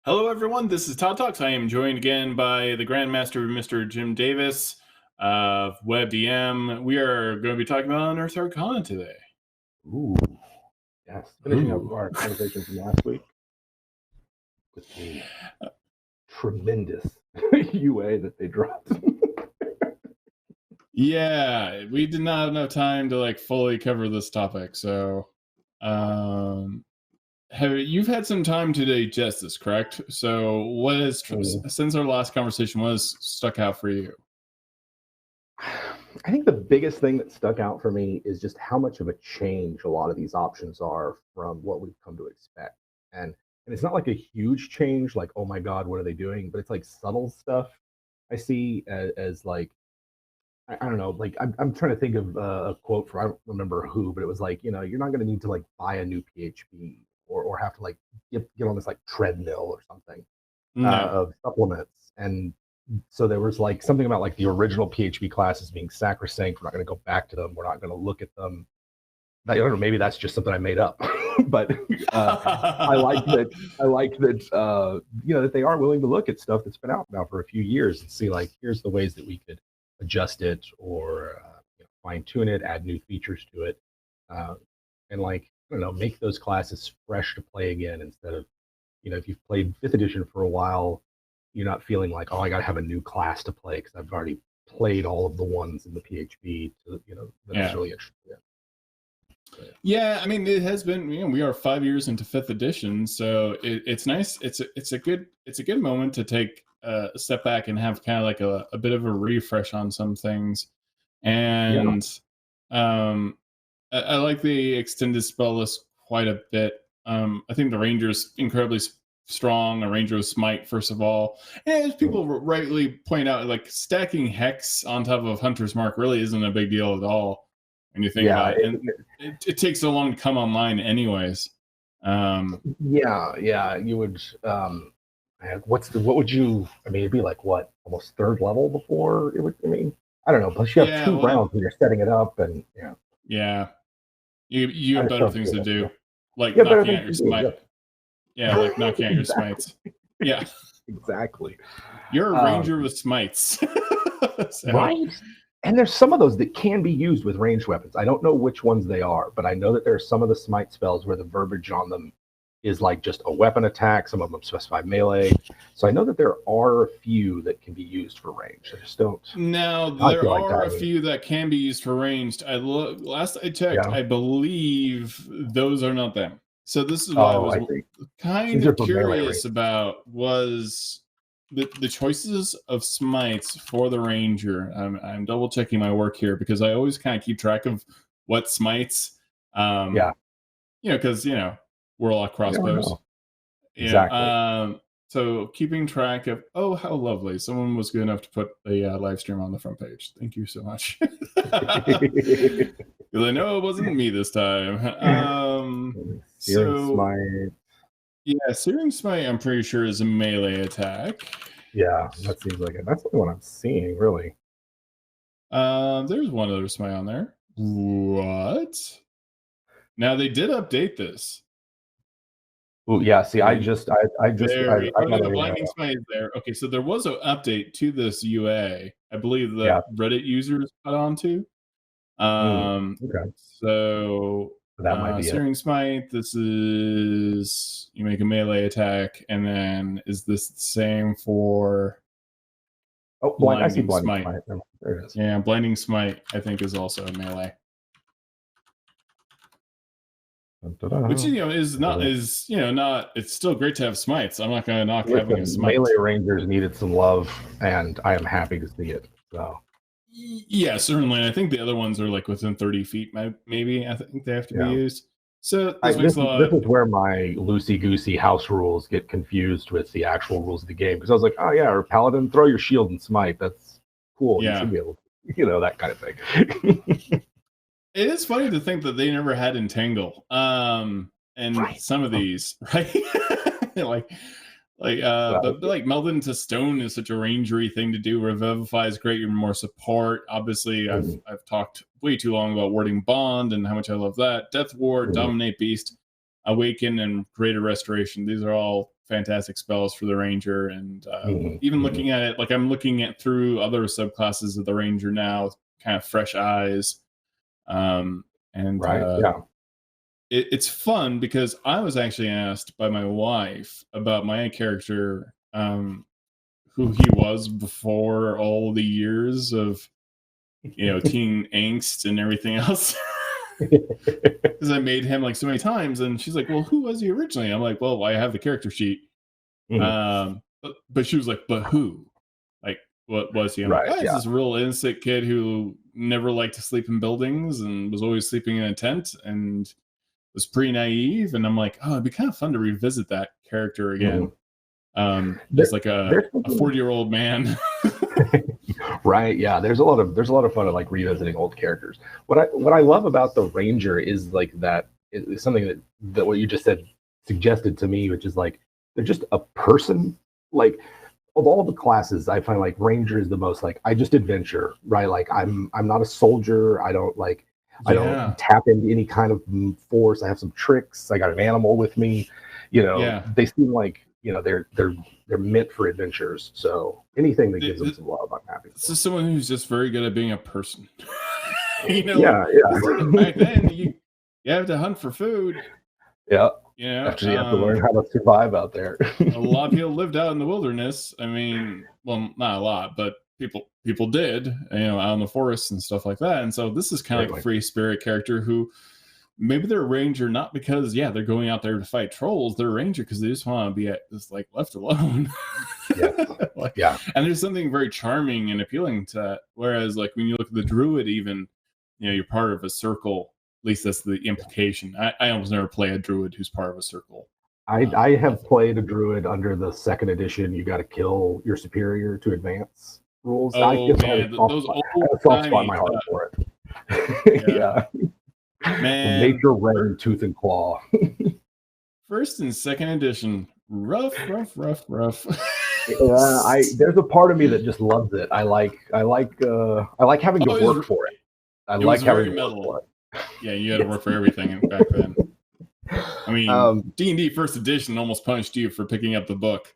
Hello, everyone. This is Todd Talks. I am joined again by the Grandmaster, Mr. Jim Davis of WebDM. We are going to be talking about Unearthed Arcana today. Ooh, yes. Finishing up our conversation from last week with the tremendous UA that they dropped. Yeah, we did not have enough time to fully cover this topic, so you've had some time to digest this, correct? So what is since our last conversation, what has stuck out for you? I think the biggest thing that stuck out for me is just how much of a change a lot of these options are from what we've come to expect. And it's not like a huge change, like, oh my God, what are they doing? But it's like subtle stuff I see as like, I don't know, like I'm trying to think of a quote from, I don't remember who, but it was like, you're not going to need to like buy a new PHP or have to like get on this like treadmill or something of supplements. And so there was like something about like the original PHP classes being sacrosanct. We're not going to go back to them. We're not going to look at them. I don't know. Maybe that's just something I made up, but I like that. That they are willing to look at stuff that's been out now for a few years and see like, here's the ways that we could adjust it or fine tune it, add new features to it, and like I don't know, make those classes fresh to play again instead of if you've played 5th edition for a while, you're not feeling like, oh, I got to have a new class to play because I've already played all of the ones in the PHP that's really interesting. Yeah, I mean, it has been. We are 5 years into 5th edition, so it's nice. It's a good moment to take a step back and have kind of like a bit of a refresh on some things. And I like the extended spell list quite a bit. I think the Ranger's incredibly strong. A Ranger with Smite, first of all, and as people rightly point out, like stacking Hex on top of Hunter's Mark really isn't a big deal at all. And you think about it, and it takes so long to come online anyways. You would what would you, it'd be like what, almost 3rd level before it would, I don't know, plus you have 2 rounds when you're setting it up and you have better things to do, like knocking out your smite. Like knocking out your smites. Yeah, exactly. You're a Ranger with smites. Right? And there's some of those that can be used with ranged weapons. I don't know which ones they are, but I know that there are some of the smite spells where the verbiage on them is like just a weapon attack. Some of them specify melee. So I know that there are a few that can be used for range. I just don't. Now, there are a few that can be used for ranged. Last I checked, I believe those are not them. So this is what I was kind of curious about was the choices of smites for the Ranger. I'm double checking my work here because I always kind of keep track of what smites. Because Warlock crossbows. Exactly. So keeping track of how lovely. Someone was good enough to put a live stream on the front page. Thank you so much. Because I know it wasn't me this time. Searing Smite. Yeah, Searing Smite, I'm pretty sure, is a melee attack. Yeah, that seems like it. That's the one I'm seeing, really. There's one other Smite on there. What? Now they did update this. Oh yeah, see, I just the Blinding Smite is there. Okay, so there was an update to this UA. I believe the Reddit users got onto. Okay. So that might be Searing Smite. This is you make a melee attack, and then is this the same for? I see Blinding Smite. There it is. Yeah, Blinding Smite I think is also a melee. Which is not it's still great to have smites. I'm not going to knock having a smite. Melee Rangers needed some love, and I am happy to see it. So yeah, certainly. I think the other ones are like within 30 feet. Maybe I think they have to be used. So this is where my loosey-goosey house rules get confused with the actual rules of the game, because I was like, oh yeah, or Paladin, throw your shield and smite. That's cool. Yeah. You should be able to, that kind of thing. It is funny to think that they never had Entangle, and some of these, right? But meld into stone is such a rangery thing to do. Revivify is great. You're more support. Obviously, I've talked way too long about Warding Bond and how much I love that. Death Ward, Dominate Beast, Awaken, and Greater Restoration. These are all fantastic spells for the ranger, and even looking at it, like I'm looking at through other subclasses of the ranger now with kind of fresh eyes. It's fun because I was actually asked by my wife about my character, who he was before all the years of, teen angst and everything else. Because I made him like so many times, and she's like, "Well, who was he originally?" I'm like, "Well, I have the character sheet." But she was like, "But who? Like, what was he?" I'm like, "Oh, he's this real innocent kid who never liked to sleep in buildings and was always sleeping in a tent and was pretty naive." And I'm like, "Oh, it'd be kind of fun to revisit that character again." Just like a 40-year-old man. Right. Yeah. There's a lot of fun of like revisiting old characters. What I love about the ranger is like that is something that what you just said suggested to me, which is like they're just a person. Like of all the classes, I find like ranger is the most like I just adventure, right? Like I'm not a soldier. I don't tap into any kind of force. I have some tricks. I got an animal with me. They seem like they're meant for adventures. So anything that gives them some love, I'm happy. This is someone who's just very good at being a person. Back then you have to hunt for food. Yeah. Actually, you have to learn how to survive out there. A lot of people lived out in the wilderness. I mean, well, not a lot, but people did, out in the forests and stuff like that. And so this is kind of like a free spirit character who maybe they're a ranger not because they're going out there to fight trolls. They're a ranger because they just want to be just like left alone. And there's something very charming and appealing to that. Whereas like when you look at the druid, even you're part of a circle. At least that's the implication. I almost never play a druid who's part of a circle. I have played a druid under the 2nd edition. You got to kill your superior to advance rules. Oh man, those old soft spot in my heart for it. Man, nature ran tooth and claw. 1st and 2nd edition, rough. There's a part of me that just loves it. I like having to work for it. I like having to work for it. Yeah, you had to work for everything back then. I mean, D&D 1st edition almost punished you for picking up the book.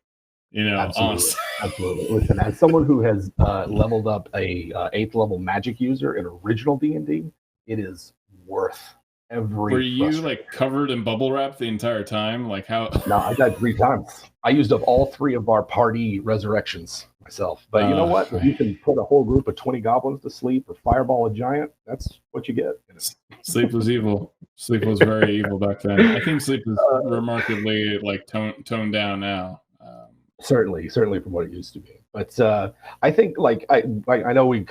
Absolutely. Listen, as someone who has leveled up a 8th level magic user in original D&D, it is worth every. Were you like covered in bubble wrap the entire time? Like how? No, I died 3 times. I used up all 3 of our party resurrections myself. But you know what? If you can put a whole group of 20 goblins to sleep or fireball a giant, that's what you get. Sleep was evil. Sleep was very evil back then. I think sleep is remarkably like toned down now. Certainly from what it used to be. But I think like I know we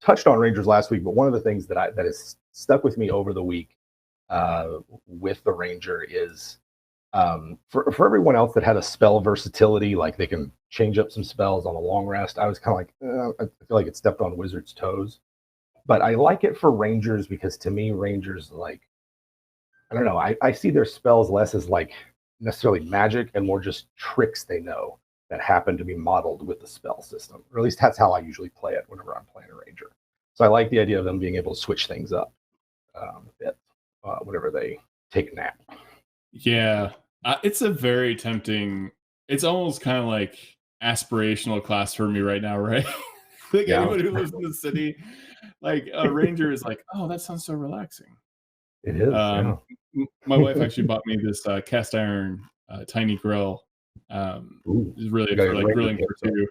touched on Rangers last week, but one of the things that has stuck with me over the week with the Ranger is for everyone else that had a spell versatility, like they can change up some spells on a long rest. I was kind of like, I feel like it stepped on Wizards' toes. But I like it for Rangers because to me, Rangers like, I don't know, I see their spells less as like necessarily magic and more just tricks they know that happen to be modeled with the spell system. Or at least that's how I usually play it whenever I'm playing a Ranger. So I like the idea of them being able to switch things up a bit whenever they take a nap. Yeah, it's a very tempting. It's almost kind of like aspirational class for me right now, right? Like anybody who lives in the city, like a Ranger is like, oh, that sounds so relaxing. It is. My wife actually bought me this cast iron tiny grill. It's really for like grilling for 2.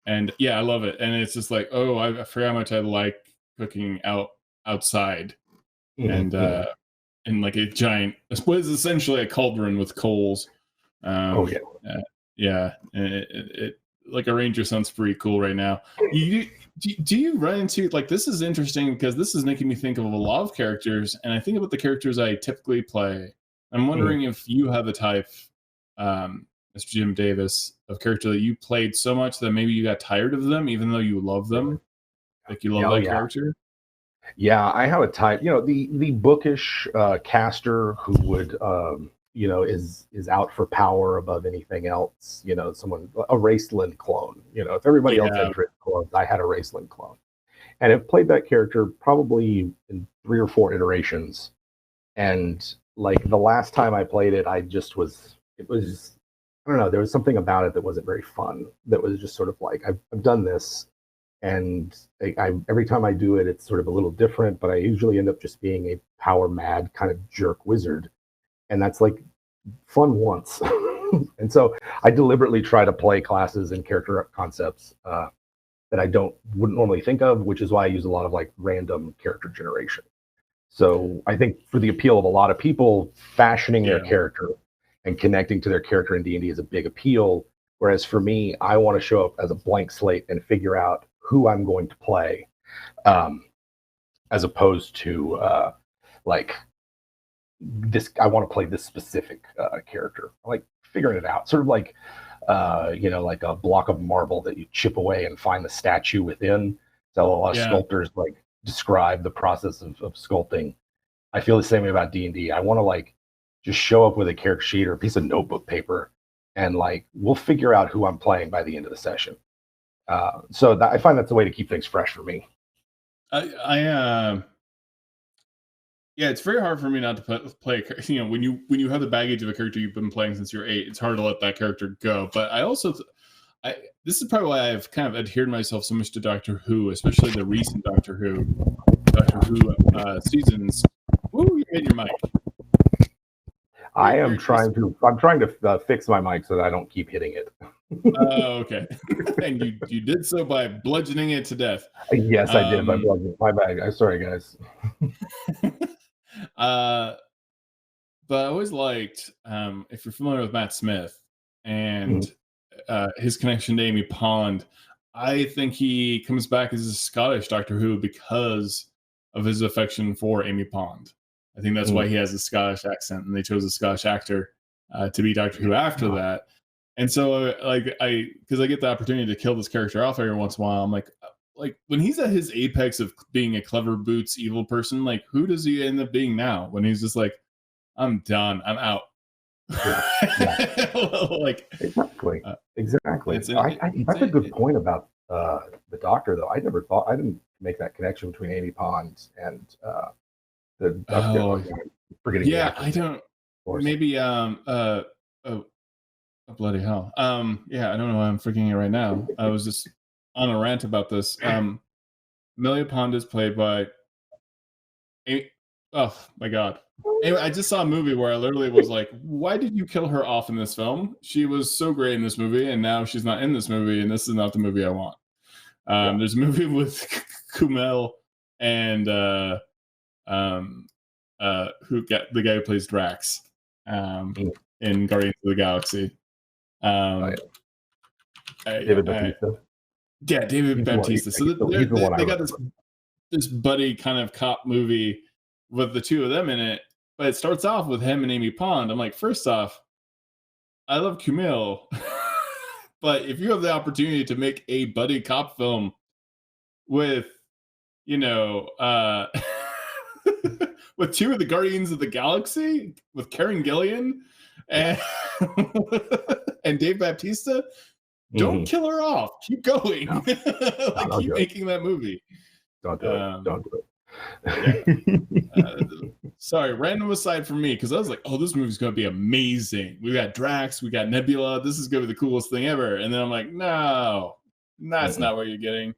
And yeah, I love it. And it's just like, oh, I forgot how much I like cooking outside. And in like a giant, what is essentially a cauldron with coals. It like a Ranger sounds pretty cool right now. Do you run into like, this is interesting because this is making me think of a lot of characters, and I think about the characters I typically play. I'm wondering if you have a type, Mr. Jim Davis, of character that you played so much that maybe you got tired of them, even though you love them. Like you love that character. Yeah, I have a type. The bookish caster who would is out for power above anything else. Someone, a Raceland clone. If everybody else had clones, I had a Raceland clone, and I've played that character probably in 3 or 4 iterations. And like the last time I played it, it was I don't know, there was something about it that wasn't very fun. That was just sort of like, I've done this, and every time I do it, it's sort of a little different, but I usually end up just being a power mad kind of jerk wizard. And that's like fun once. And so I deliberately try to play classes and character concepts that I wouldn't normally think of, which is why I use a lot of like random character generation. So I think for the appeal of a lot of people, fashioning their character and connecting to their character in D&D is a big appeal. Whereas for me, I want to show up as a blank slate and figure out who I'm going to play, as opposed to like this. I want to play this specific character. I like figuring it out, sort of like like a block of marble that you chip away and find the statue within. So a lot of sculptors like describe the process of sculpting. I feel the same way about D&D. I want to like just show up with a character sheet or a piece of notebook paper, and like we'll figure out who I'm playing by the end of the session. So I find that's the way to keep things fresh for me. It's very hard for me not to play. When you have the baggage of a character you've been playing since you're 8, it's hard to let that character go. But I also, this is probably why I've kind of adhered myself so much to Doctor Who, especially the recent Doctor Who seasons. Woo, you hit your mic. I'm trying to fix my mic so that I don't keep hitting it. Oh, okay. And you did so by bludgeoning it to death. Yes, I did by bludgeoning. My bad. I'm sorry, guys. But I always liked, if you're familiar with Matt Smith and his connection to Amy Pond, I think he comes back as a Scottish Doctor Who because of his affection for Amy Pond. I think that's why he has a Scottish accent, and they chose a Scottish actor to be Doctor Who after that. And so, because I get the opportunity to kill this character off every once in a while, I'm like when he's at his apex of being a clever boots evil person, like who does he end up being now? When he's just like, I'm done, I'm out. Like exactly. That's a good point about the Doctor, though. I didn't make that connection between Amy Pond and the Doctor. Forgetting. Yeah, I don't. Maybe bloody hell. I don't know why I'm freaking it right now. I was just on a rant about this. Amelia Pond is played by Amy. Oh my god. Anyway, I just saw a movie where I literally was like, why did you kill her off in this film? She was so great in this movie, and now she's not in this movie, and this is not the movie I want. There's a movie with Kumail and the guy who plays Drax in Guardians of the Galaxy. David Bautista. Yeah, David Bautista. So they got this buddy kind of cop movie with the two of them in it, but it starts off with him and Amy Pond. I'm like, first off, I love Kumail, but if you have the opportunity to make a buddy cop film with, with two of the Guardians of the Galaxy, with Karen Gillian and Dave Bautista, don't kill her off. Keep going. No. Keep making that movie. Don't do it. Don't do it. Sorry, random aside from me, because I was like, oh, this movie's going to be amazing. We got Drax, we got Nebula. This is going to be the coolest thing ever. And then I'm like, no, that's not what you're getting.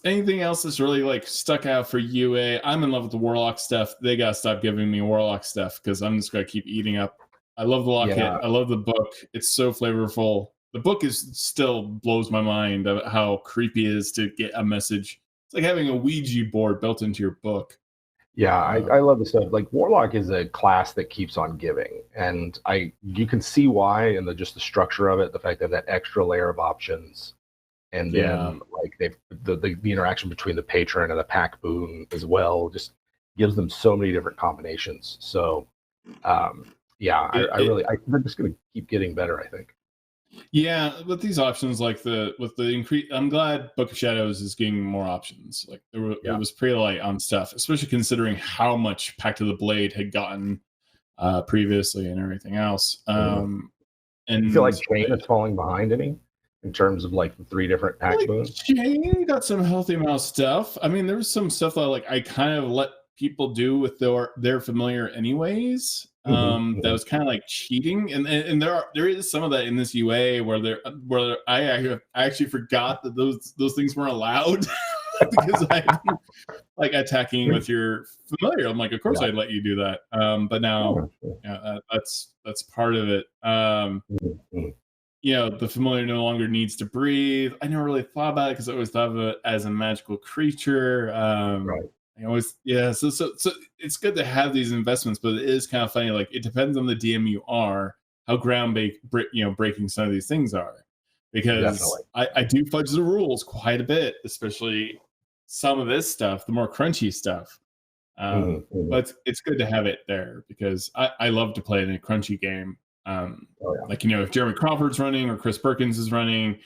Anything else that's really like stuck out for you? I'm in love with the Warlock stuff. They got to stop giving me Warlock stuff because I'm just going to keep eating up. I love the locket. Yeah. I love the book. It's so flavorful. The book still blows my mind about how creepy it is to get a message. It's like having a Ouija board built into your book. Yeah, I love the stuff. Like Warlock is a class that keeps on giving, and you can see why in the structure of it, the fact that extra layer of options, and then like the interaction between the patron and the pack boon as well, just gives them so many different combinations. So they're just going to keep getting better, I think. Yeah, with these options, like with the increase, I'm glad Book of Shadows is getting more options. Like it was pretty light on stuff, especially considering how much Pact of the Blade had gotten previously and everything else. And you feel like Chain is falling behind any in terms of like the 3 different pack boons? Chain got some healthy amount of stuff. I mean, there was some stuff that I kind of let people do with their familiar anyways. that was kind of like cheating, and there is some of that in this UA where I actually forgot that those things weren't allowed because I like attacking with your familiar. I'm like, of course I'd let you do that, but now that's part of it. The familiar no longer needs to breathe. I never really thought about it because I always thought of it as a magical creature. I always, so it's good to have these investments, but it is kind of funny. Like, it depends on the DM you are, how breaking some of these things are, because I do fudge the rules quite a bit, especially some of this stuff, the more crunchy stuff. But it's good to have it there because I love to play in a crunchy game. Like, if Jeremy Crawford's running or Chris Perkins is running,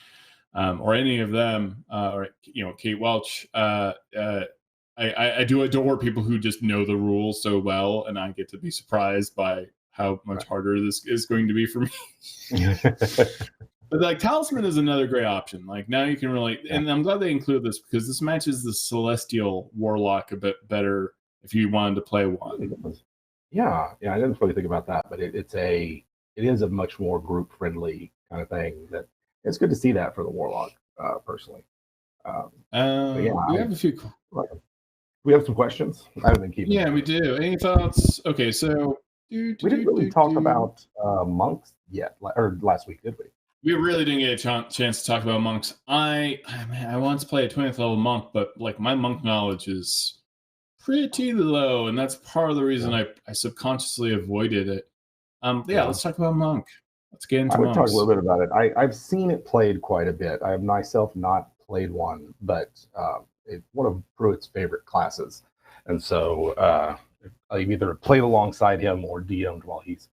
or any of them, or Kate Welch, I do adore people who just know the rules so well, and I get to be surprised by how much harder this is going to be for me. But like, Talisman is another great option. Like, now you can really, and I'm glad they include this because this matches the Celestial Warlock a bit better if you wanted to play one. Yeah, I didn't really think about that, but it is a much more group friendly kind of thing. That it's good to see that for the Warlock, personally. We have a few. We have some questions. I haven't been keeping. Yeah, we do. Any thoughts? Okay, so we didn't really talk about monks yet, or last week, did we? We really didn't get a chance to talk about monks. I wanted to play a 20th level monk, but like, my monk knowledge is pretty low, and that's part of the reason I subconsciously avoided it. Let's talk about monk. Let's get into monks. I would talk a little bit about it. I've seen it played quite a bit. I have myself not played one, but it's one of Pruitt's favorite classes, and so I've either played alongside him or DM'd while he's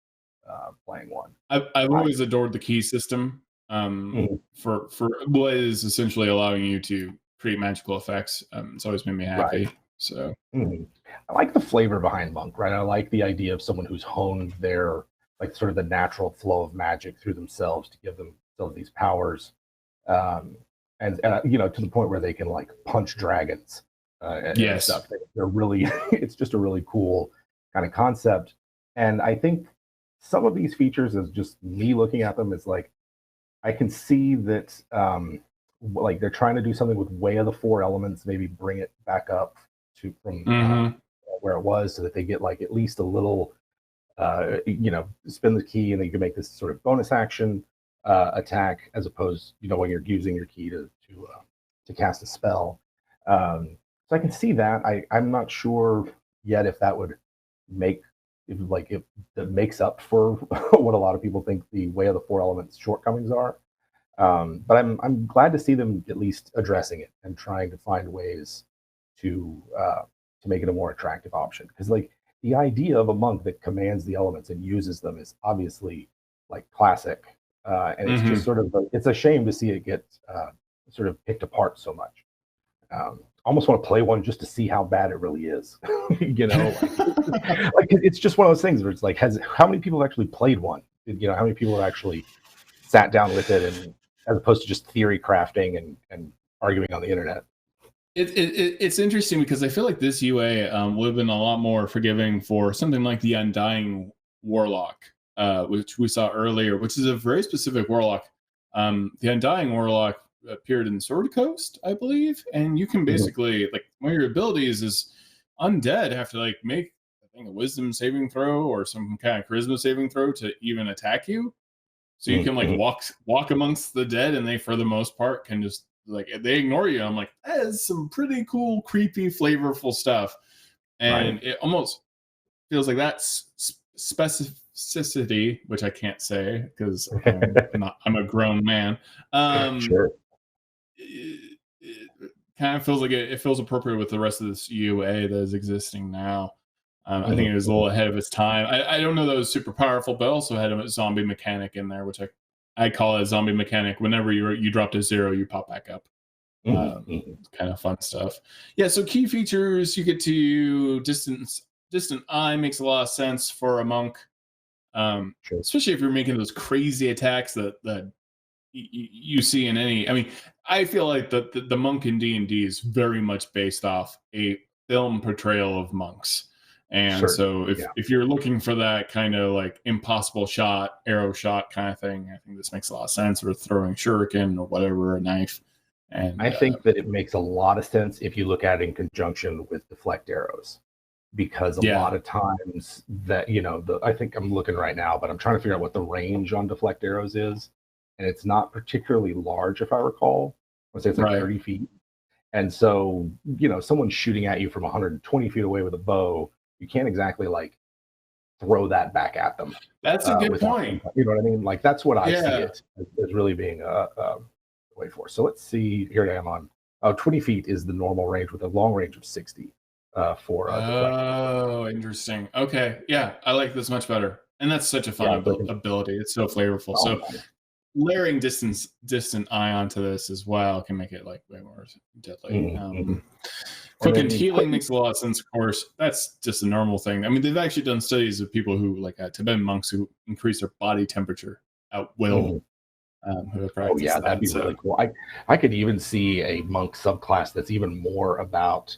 playing one. I've always adored the key system for what is essentially allowing you to create magical effects. It's always made me happy. Right. So I like the flavor behind monk, right? I like the idea of someone who's honed their, like, sort of the natural flow of magic through themselves to give themselves these powers, and to the point where they can, like, punch dragons and stuff. They're really it's just a really cool kind of concept, and I think some of these features, is just me looking at them, is like, I can see that like, they're trying to do something with Way of the Four Elements, maybe bring it back up from where it was, so that they get, like, at least a little spin the key and then you can make this sort of bonus action attack, as opposed when you're using your key to cast a spell. So I can see that. I'm not sure yet if that would make, if that makes up for what a lot of people think the Way of the Four Elements shortcomings are. But I'm glad to see them at least addressing it and trying to find ways to make it a more attractive option. Because, like, the idea of a monk that commands the elements and uses them is obviously, like, classic, and it's just sort of it's a shame to see it get sort of picked apart so much. Almost want to play one just to see how bad it really is. Like, it's just one of those things where it's like, how many people have actually played one? How many people have actually sat down with it, and as opposed to just theory crafting and arguing on the internet. It's interesting because I feel like this UA would have been a lot more forgiving for something like the Undying Warlock, which we saw earlier, which is a very specific warlock. The Undying Warlock appeared in Sword Coast, I believe, and you can basically, like, one of your abilities is undead have to, like, make, I think, a wisdom saving throw or some kind of charisma saving throw to even attack you. So you can, like, walk amongst the dead, and they, for the most part, can just, like, they ignore you. I'm like, that is some pretty cool, creepy, flavorful stuff. And it almost feels like that specificity, which I can't say because I'm a grown man. Sure. It kind of feels like it feels appropriate with the rest of this UA that is existing now. I think it was a little ahead of its time. I don't know that it was super powerful, but also had a zombie mechanic in there, which I call it a zombie mechanic. Whenever you drop to 0, you pop back up. Kind of fun stuff. Yeah, so key features, you get to distant eye makes a lot of sense for a monk. Especially if you're making those crazy attacks that you see in any. I mean, I feel like the monk in D&D is very much based off a film portrayal of monks. And so if you're looking for that kind of like impossible shot, arrow shot kind of thing, I think this makes a lot of sense. Or throwing shuriken or whatever, a knife. And I think that it makes a lot of sense if you look at it in conjunction with deflect arrows, because a lot of times that, you know, I think I'm looking right now, but I'm trying to figure out what the range on deflect arrows is. And it's not particularly large, if I recall. I would say it's like 30 feet. And so, you know, someone shooting at you from 120 feet away with a bow, you can't exactly like throw that back at them. That's a good point. You know what I mean? Like that's what I see it as really being a way for. So let's see. Here I am on 20 feet is the normal range with a long range of 60 for. Interesting. Okay, yeah, I like this much better, and that's such a fun ability. It's so flavorful. So layering distant eye onto this as well can make it like way more deadly. Quick and healing makes a lot of sense, of course. That's just a normal thing. I mean, they've actually done studies of people who, like Tibetan monks, who increase their body temperature at will. That'd be really cool. I could even see a monk subclass that's even more about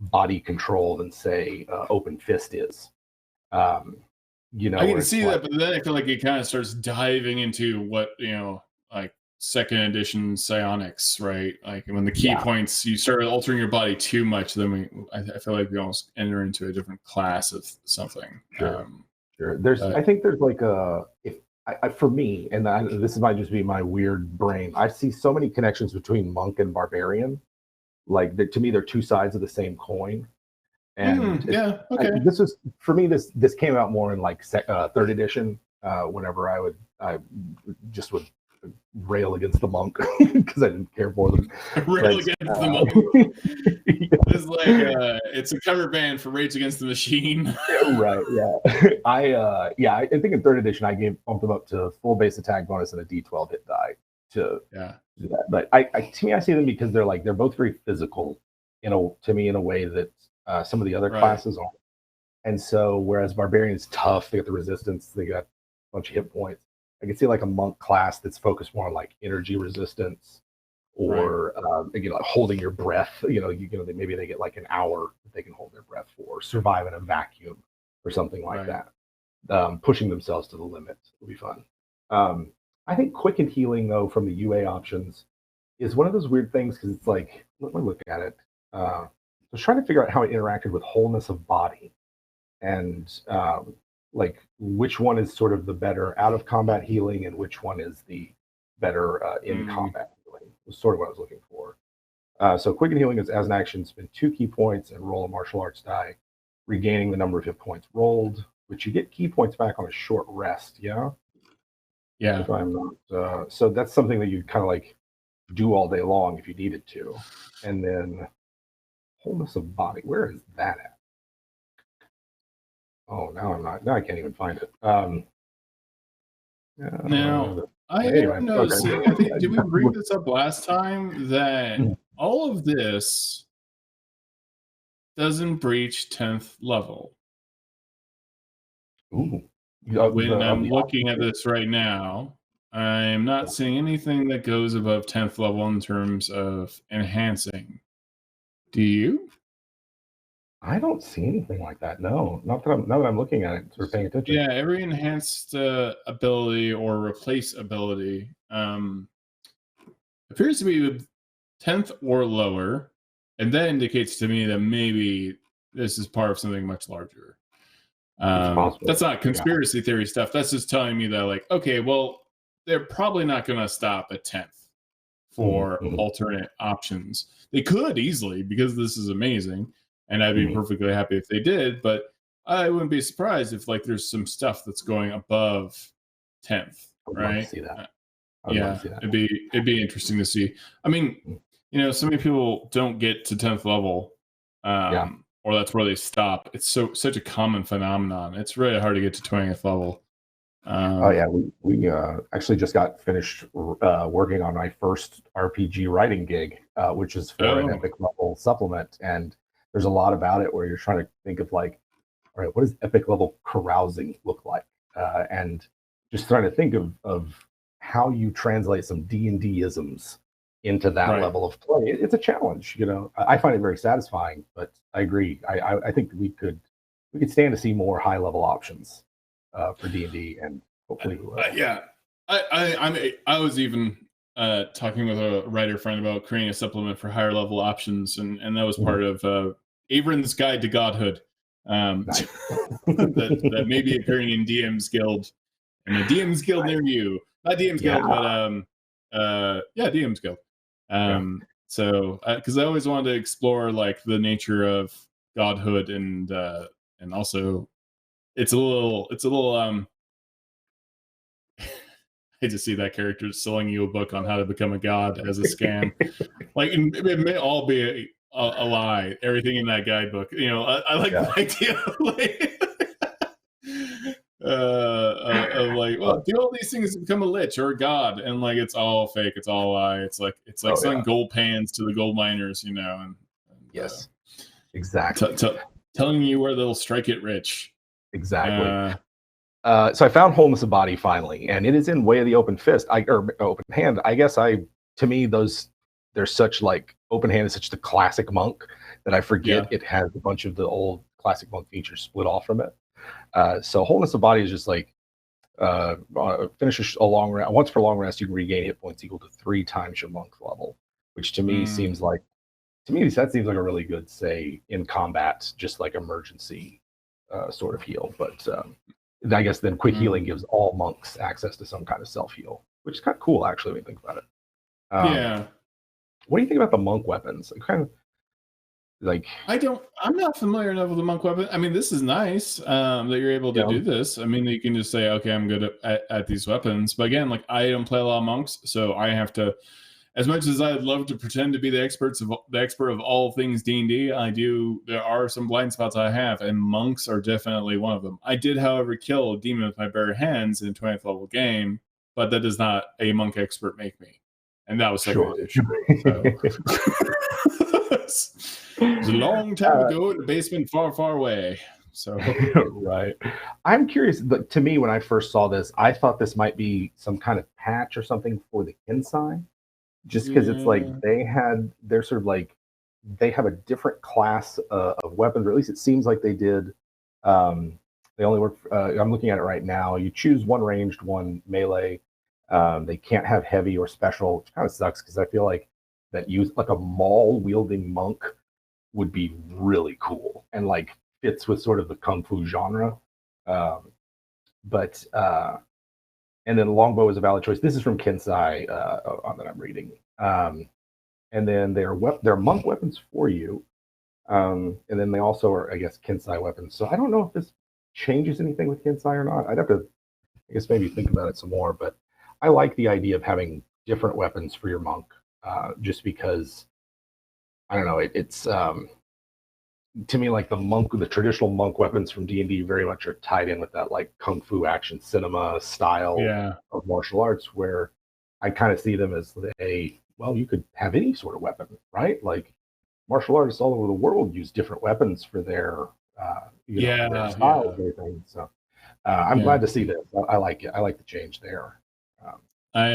body control than, say, Open Fist is. You know, I can see that, but then I feel like it kind of starts diving into what, you know, like second edition psionics, right? Like when the key points, you start altering your body too much, then I feel like we almost enter into a different class of something. Sure. I think there's like for me, and this might just be my weird brain, I see so many connections between monk and barbarian. Like to me, they're two sides of the same coin. And this is for me. This came out more in like third edition. Whenever I just would rail against the monk because I didn't care for them. Rail against the monk. It's like it's a cover band for Rage Against the Machine. Right. Yeah. I think in third edition I bumped them up to full base attack bonus and a D12 hit die to do that. But to me I see them because they're both very physical in a way that some of the other classes aren't. And so whereas barbarian's tough, they got the resistance, they got a bunch of hit points. I can see like a monk class that's focused more on like energy resistance or again, like holding your breath. Maybe they get like an hour that they can hold their breath for, survive in a vacuum or something like that. Pushing themselves to the limit will be fun. I think quick and healing though from the UA options is one of those weird things because it's like, let me look at it. I was trying to figure out how it interacted with wholeness of body and like which one is sort of the better out of combat healing and which one is the better in combat healing was sort of what I was looking for. So quick and healing is as an action, spend 2 key points and roll a martial arts die, regaining the number of hit points rolled, which you get key points back on a short rest. Yeah. If I'm not, so that's something that you kind of like do all day long if you needed to. And then wholeness of body, where is that at? Oh, now I can't even find it. Now I don't know. I think, did we bring this up last time that all of this doesn't breach 10th level? Ooh. When I'm looking at this right now, I'm not seeing anything that goes above 10th level in terms of enhancing. Do you? I don't see anything like that. No, now that I'm looking at it or paying attention. Yeah, every enhanced ability or replace ability appears to be 10th or lower, and that indicates to me that maybe this is part of something much larger. That's not conspiracy theory stuff. That's just telling me that, like, okay, well, they're probably not going to stop at 10th for alternate options. They could easily, because this is amazing, and I'd be perfectly happy if they did, but I wouldn't be surprised if like there's some stuff that's going above 10th, right? See that. It'd be interesting to see. I mean, so many people don't get to 10th level, or that's where they stop. It's such a common phenomenon. It's really hard to get to 20th level. We actually just got finished working on my first RPG writing gig, which is for an epic level supplement, and there's a lot about it where you're trying to think of like, all right, what does epic level carousing look like, and just trying to think of how you translate some D&D isms into that level of play. It's a challenge, I find it very satisfying, but I agree. I think we could we could stand to see more high level options for D&D, and hopefully I was even talking with a writer friend about creating a supplement for higher level options, and that was part of Avron's Guide to Godhood, nice. that may be appearing in DM's Guild, in a DM's Guild near you. Not DM's Guild, but DM's Guild. So, because I always wanted to explore like the nature of godhood, and also it's a little I just see that character selling you a book on how to become a god as a scam. Like, it may all be a lie. Everything in that guidebook, I like the idea of like, well, do all these things to become a lich or a god, and like it's all fake, it's all a lie. It's like selling gold pans to the gold miners, and yes, exactly. Telling you where they'll strike it rich. Exactly. So I found Wholeness of Body finally, and it is in Way of the Open Fist, or Open Hand. I guess to me, they're such like Open Hand is such the classic monk that I forget it has a bunch of the old classic monk features split off from it. So Wholeness of Body is just like finish a long rest. Once per long rest, you can regain hit points equal to 3 times your monk level, which to me seems like that seems like a really good, say, in combat, just like emergency sort of heal. But I guess then quick healing gives all monks access to some kind of self heal, which is kind of cool actually when you think about it. What do you think about the monk weapons? Kind of like I'm not familiar enough with the monk weapon. I mean, this is nice that you're able to do this. I mean, you can just say, okay, I'm good at these weapons. But again, like, I don't play a lot of monks, so I have to, as much as I'd love to pretend to be the expert of all things D&D, there are some blind spots I have, and monks are definitely one of them. I did, however, kill a demon with my bare hands in a 20th level game, but that does not a monk expert make me. And that was second edition. So. It was a long time ago in a basement far, far away. So right. I'm curious. To me, when I first saw this, I thought this might be some kind of patch or something for the Kensai, just because it's like they have a different class of weapons, or at least it seems like they did. They only work. I'm looking at it right now. You choose one ranged, one melee. They can't have heavy or special, which kind of sucks because I feel like that like a maul wielding monk would be really cool and like fits with sort of the kung fu genre. But and then longbow is a valid choice. This is from Kensai that I'm reading. And then they're monk weapons for you. And then they also are, I guess, Kensai weapons. So I don't know if this changes anything with Kensai or not. I'd have to, I guess, maybe think about it some more. But I like the idea of having different weapons for your monk, just because, I don't know, it's to me, like the traditional monk weapons from D&D very much are tied in with that like kung fu action cinema style of martial arts, where I kind of see them as you could have any sort of weapon, right? Like martial artists all over the world use different weapons for their their styles and everything. So I'm glad to see this. I like it. I like the change there. I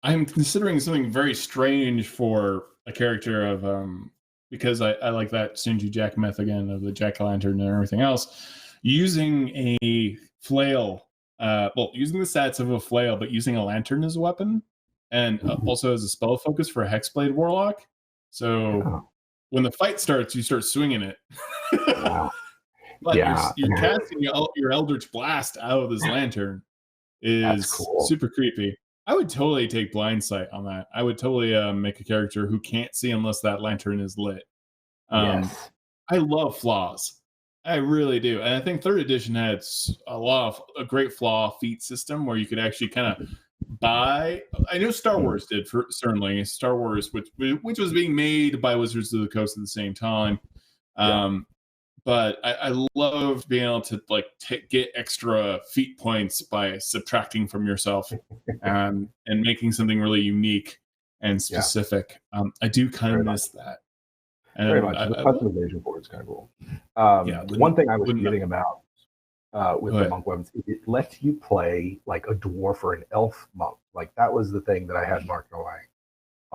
am considering something very strange for a character of because I like that Stingy Jack myth again of the jack-o'-lantern and everything else, using a flail, using the stats of a flail, but using a lantern as a weapon, and also as a spell focus for a Hexblade Warlock. So when the fight starts, you start swinging it. Wow. But you're casting your Eldritch Blast out of this lantern is cool. Super creepy. I would totally take blind sight on that. I would totally make a character who can't see unless that lantern is lit. I love flaws. I really do. And I think 3rd edition had a great flaw feat system where you could actually kind of buy. I know Star Wars did, certainly. Star Wars, which was being made by Wizards of the Coast at the same time. But I loved being able to like get extra feat points by subtracting from yourself and making something really unique and specific. I do kind of miss that. And very much. The customization board is kind of cool. One thing I was reading about with the monk weapons, it lets you play like a dwarf or an elf monk. Like that was the thing that I had marked on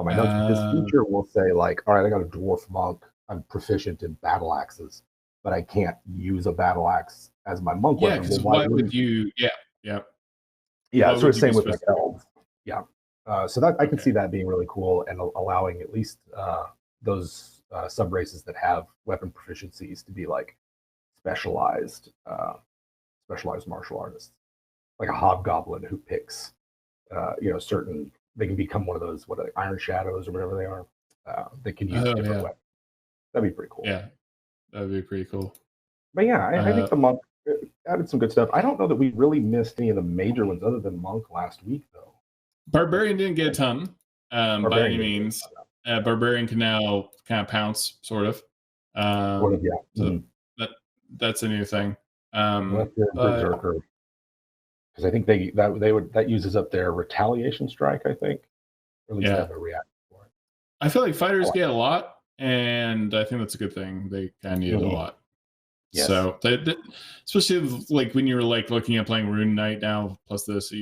my notes. This feature will say like, all right, I got a dwarf monk. I'm proficient in battle axes. but I can't use a battle axe as my monk Yeah, weapon. because why would you? Yeah. Yeah, Why sort of would you same be with like specific? elves. Yeah, so that I can see that being really cool and allowing at least those sub races that have weapon proficiencies to be like specialized martial artists, like a hobgoblin who picks certain. They can become one of those iron shadows or whatever they are. They can use different weapons. That'd be pretty cool. Yeah, that'd be pretty cool. But yeah, I think the monk added some good stuff. I don't know that we really missed any of the major ones other than monk last week, though. Barbarian didn't get a ton by any means. Barbarian can now kind of pounce, sort of. So that's a new thing. Berserker, because I think that uses up their retaliation strike. I think, or at least have a reaction for it. I feel like fighters get a lot, and I think that's a good thing. They kind of need it a lot. Yes. So, especially like when you're like looking at playing Rune Knight now, plus this,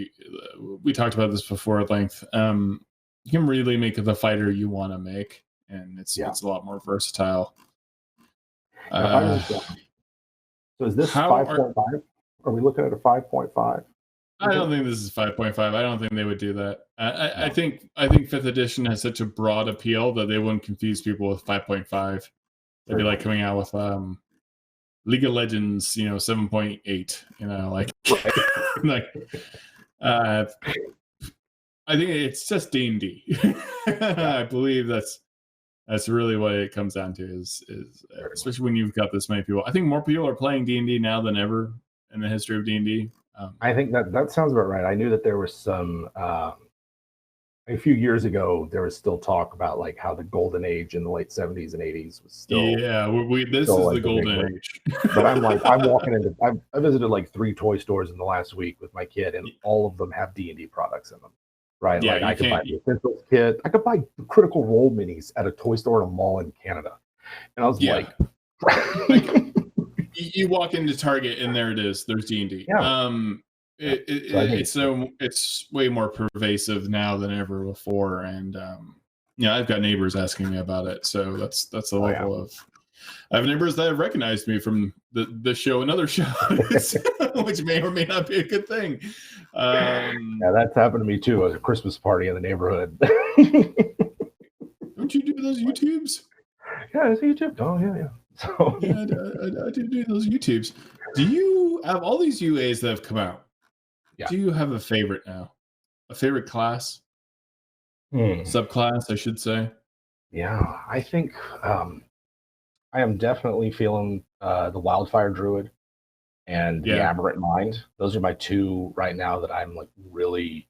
we talked about this before at length. You can really make it the fighter you want to make, and it's a lot more versatile. So is this 5.5? Are we looking at a 5.5? I don't think this is 5.5. I don't think they would do that. I think 5th edition has such a broad appeal that they wouldn't confuse people with 5.5. They'd be like coming out with League of Legends, 7.8. I think it's just D&D. I believe that's really what it comes down to. Is especially when you've got this many people. I think more people are playing D&D now than ever in the history of D&D. I think that sounds about right. I knew that there was some a few years ago. There was still talk about like how the golden age in the late 70s and 80s was still. Yeah, this is the golden age. But I'm walking into. I visited like 3 toy stores in the last week with my kid, and all of them have D&D products in them. Right? Yeah, like I could buy the Essentials kit. I could buy the Critical Role minis at a toy store in a mall in Canada, and I was like you walk into Target and there it is. There's D&D. Yeah. It's way more pervasive now than ever before, and I've got neighbors asking me about it. So that's the level of. I have neighbors that have recognized me from the show and other shows, which may or may not be a good thing. That's happened to me too at a Christmas party in the neighborhood. Don't you do those YouTubes? Yeah, it's YouTube. Oh yeah. So I do those YouTubes. Do you have all these UAs that have come out? Yeah. Do you have a favorite now? A favorite class? Subclass, I should say. Yeah, I think I am definitely feeling the Wildfire Druid and the Aberrant Mind. Those are my 2 right now that I'm like really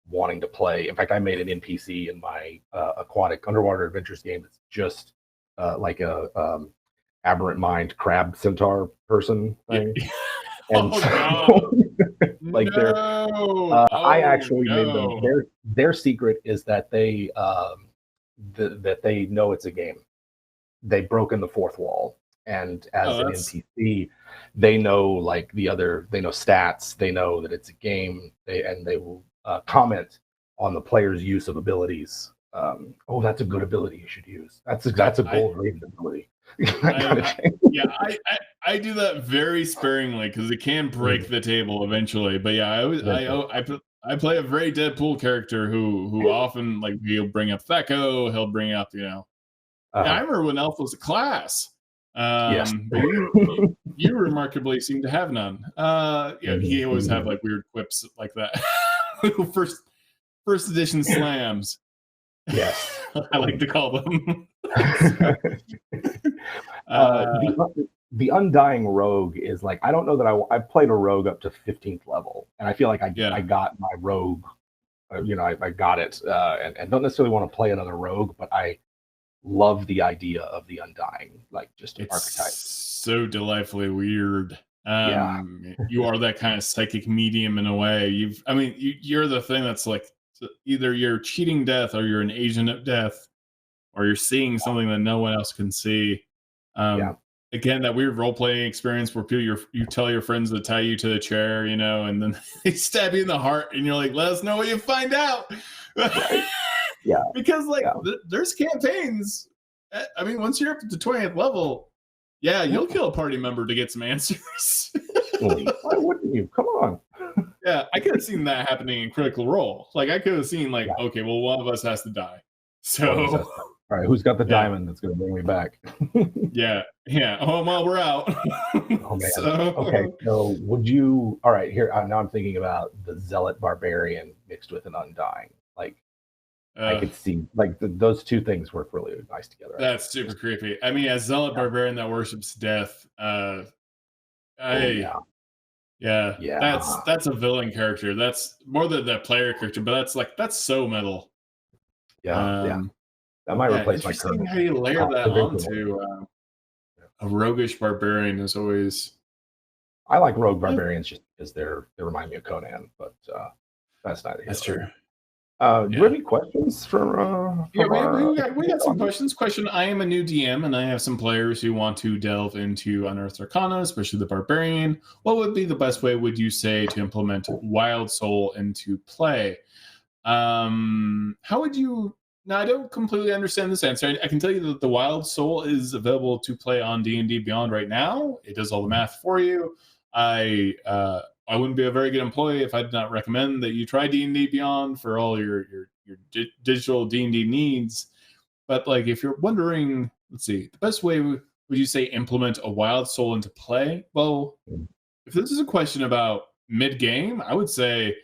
wanting to play. In fact, I made an NPC in my aquatic underwater adventures game that's just like a Aberrant Mind crab centaur person thing. And I actually made them. Their secret is that they that they know it's a game. They've broken the 4th wall, and as an NPC, they know like they know stats. They know that it's a game. They will comment on the player's use of abilities. That's a good ability you should use. That's a gold rated ability. I do that very sparingly because it can break the table eventually. But I play a very Deadpool character who often like he'll bring up Thecco, he'll bring up I remember when Elf was a class. But you remarkably seem to have none. He always have like weird quips like that. First edition slams. Yes, I like to call them. The Undying Rogue is like, I don't know that I've played a rogue up to 15th level, and I feel like I got my rogue, I got it, and don't necessarily want to play another rogue, but I love the idea of the Undying, like just an archetype. So delightfully weird. You are that kind of psychic medium in a way. You're the thing that's like either you're cheating death or you're an agent of death, or you're seeing something that no one else can see. Again, that weird role-playing experience where you tell your friends to tie you to the chair, and then they stab you in the heart, and you're like, let us know what you find out. Because there's campaigns. Once you're up to 20th level, Yeah, you'll kill a party member to get some answers. Why wouldn't you? Come on. Yeah, I could have seen that happening in Critical Role. Like, I could have seen, like, okay, well, one of us has to die. So, all right, who's got the diamond that's going to bring me back? Yeah. Oh, well, we're out. Oh, man. Okay, so would you? All right, here now I'm thinking about the Zealot Barbarian mixed with an Undying. Like, I could see like those two things work really nice together. That's super creepy. I mean, a Zealot Barbarian that worships death. Yeah, that's a villain character. That's more than the player character, but that's so metal. Yeah. That might replace my current. How you layer that onto a roguish barbarian is always. I like rogue barbarians just because they remind me of Conan, but that's not. That's true. Do you have any questions from we got some questions. I am a new DM and I have some players who want to delve into Unearthed Arcana, especially the Barbarian. What would be the best way, would you say, to implement Wild Soul into play? How would you... Now, I don't completely understand this answer. I can tell you that the Wild Soul is available to play on D&D Beyond right now. It does all the math for you. I wouldn't be a very good employee if I did not recommend that you try D&D Beyond for all your digital D&D needs. But like, if you're wondering, let's see, the best way would you say implement a Wild Soul into play? Well, if this is a question about mid-game, I would say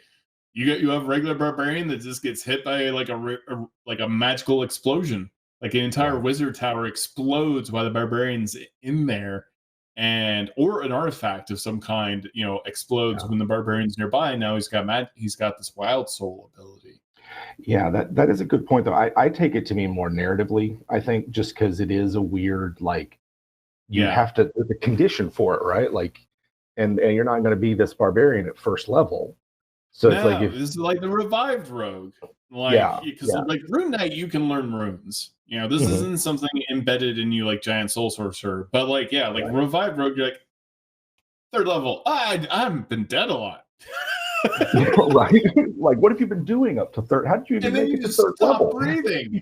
you have regular barbarian that just gets hit by like a magical explosion, like an entire wizard tower explodes while the barbarian's in there. Or an artifact of some kind, explodes when the barbarian's nearby. And now he's got this Wild Soul ability. Yeah, that is a good point, though. I take it to mean more narratively, I think, just because it is a weird, like, you have to, the condition for it, right? Like, and you're not going to be this barbarian at first level. So it's like, this is like the revived rogue. Because like Rune Knight, you can learn runes. This isn't something embedded in you like Giant Soul Sorcerer. But revived rogue, you're like, third level. I've been dead a lot. Right? Like, what have you been doing up to third? How did you even make it to third level? Breathing.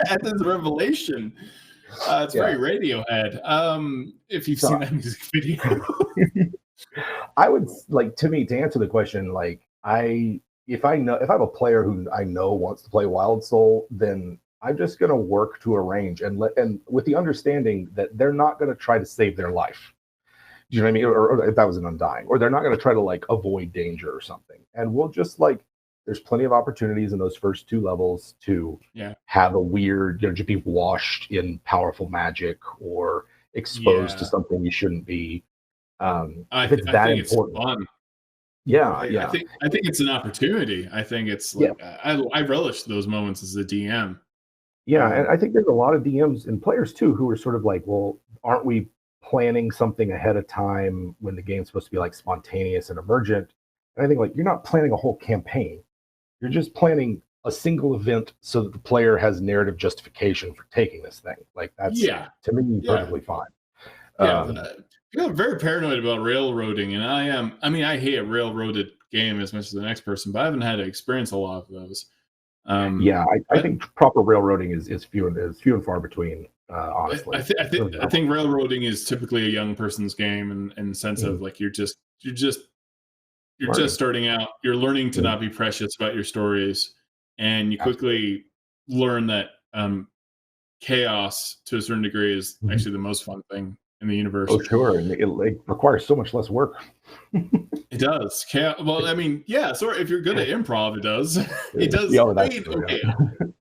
At this revelation. It's very Radiohead. If you've seen that music video. I would to answer the question, like, if I have a player who I know wants to play Wild Soul, then I'm just going to work to arrange and with the understanding that they're not going to try to save their life. Do you know what I mean? Or if that was an Undying, or they're not going to try to like avoid danger or something. And we'll just there's plenty of opportunities in those first two levels to have a weird, just be washed in powerful magic or exposed to something you shouldn't be. If it's that important. It's fun. I think it's an opportunity. I think it's like I relish those moments as a DM. Yeah, and I think there's a lot of DMs and players too who are sort of like, well, aren't we planning something ahead of time when the game's supposed to be like spontaneous and emergent? And I think like you're not planning a whole campaign. You're just planning a single event so that the player has narrative justification for taking this thing. Like that's to me perfectly fine. People are very paranoid about railroading, and I am. I mean, I hate a railroaded game as much as the next person, but I haven't had to experience a lot of those. I think proper railroading is few and far between. Honestly, I think railroading is typically a young person's game, in the sense of like you're just starting out. You're learning to not be precious about your stories, and you quickly learn that chaos to a certain degree is actually the most fun thing in the universe. Oh, sure. And it requires so much less work. It does. Well, I mean, so if you're good at improv, it does. It does.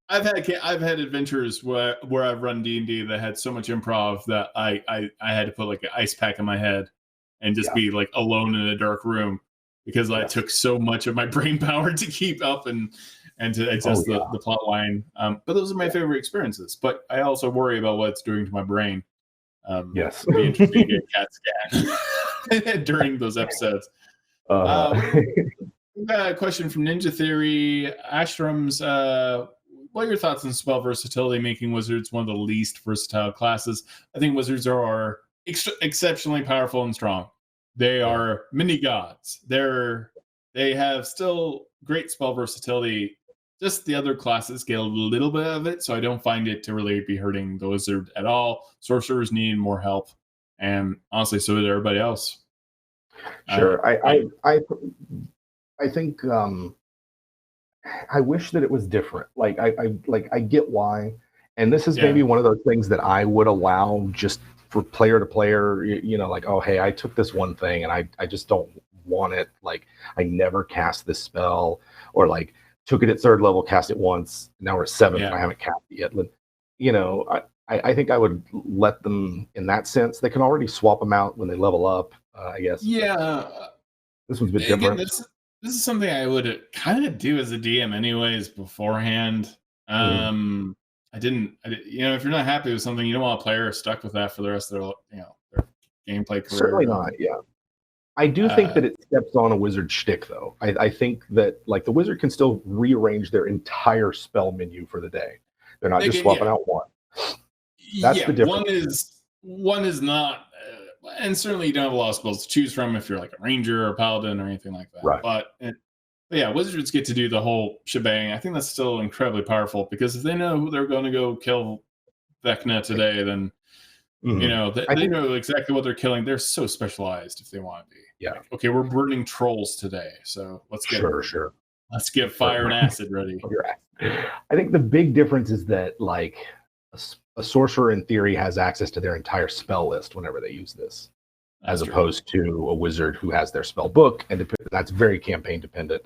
I've had adventures where I've run D&D that had so much improv that I had to put like an ice pack in my head and just be like alone in a dark room because I took so much of my brain power to keep up and to adjust the plot line. But those are my favorite experiences. But I also worry about what it's doing to my brain. Yes. Be interesting to get cat scan during those episodes. We got a question from Ninja Theory. Ashram's, what are your thoughts on spell versatility, making wizards one of the least versatile classes? I think wizards are exceptionally powerful and strong. They are mini gods. They have still great spell versatility Just the other classes get a little bit of it, so I don't find it to really be hurting the wizard at all. Sorcerers need more help, and honestly, so did everybody else. Sure, I think I wish that it was different. Like I get why, and this is maybe one of those things that I would allow just for player to player. You know, like, oh hey, I took this one thing and I just don't want it. Like I never cast this spell, or like took it at 3rd level, cast it once, now we're at 7th and I haven't cast it yet. You know, I think I would let them in that sense. They can already swap them out when they level up, I guess. Yeah. This one's a bit different. This is something I would kind of do as a DM anyways beforehand. I didn't, you know, if you're not happy with something, you don't want a player stuck with that for the rest of their, you know, their gameplay career. Certainly not, yeah. I do think that it steps on a wizard shtick, though. I think that like the wizard can still rearrange their entire spell menu for the day. They're not just swapping out one. That's the difference. One is not, and certainly you don't have a lot of spells to choose from if you're like a ranger or a paladin or anything like that. Right. But yeah, wizards get to do the whole shebang. I think that's still incredibly powerful, because if they know who they're going to go kill Vecna today, then you know they know exactly what they're killing. They're so specialized if they want to be. Yeah. Like, okay, we're burning trolls today, so let's get let's get fire and acid ready. I think the big difference is that like a sorcerer in theory has access to their entire spell list whenever they use this, as opposed to a wizard who has their spell book, and that's very campaign dependent.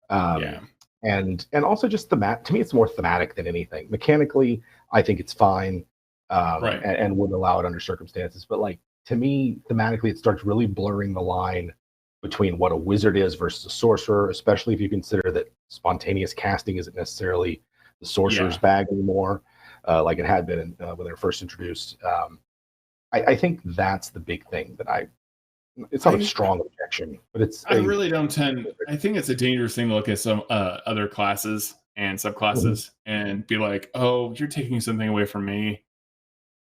And also just to me, it's more thematic than anything. Mechanically, I think it's fine, and would allow it under circumstances. But like to me, thematically, it starts really blurring the line between what a wizard is versus a sorcerer, especially if you consider that spontaneous casting isn't necessarily the sorcerer's bag anymore, like it had been when they were first introduced. I think that's the big thing that it's not a strong objection, but I really don't tend. I think it's a dangerous thing to look at some other classes and subclasses and be like, "Oh, you're taking something away from me."